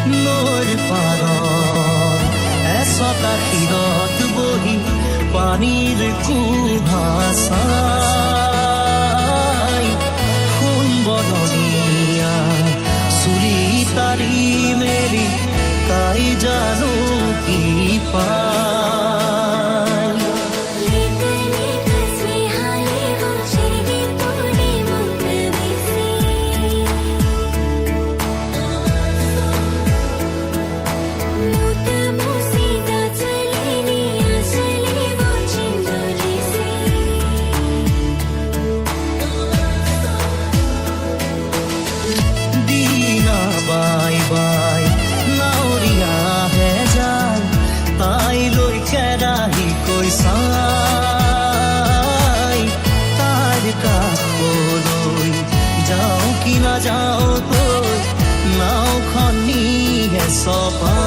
নৈৰ পাৰত এচটা শিৰত বহি পানীৰ কুভাচাই সুন্দৰীয়া চুৰি তাৰি মেলি তাই জানো কি পায় যাও কি না যাও তো নাওখন নিয়ে সপা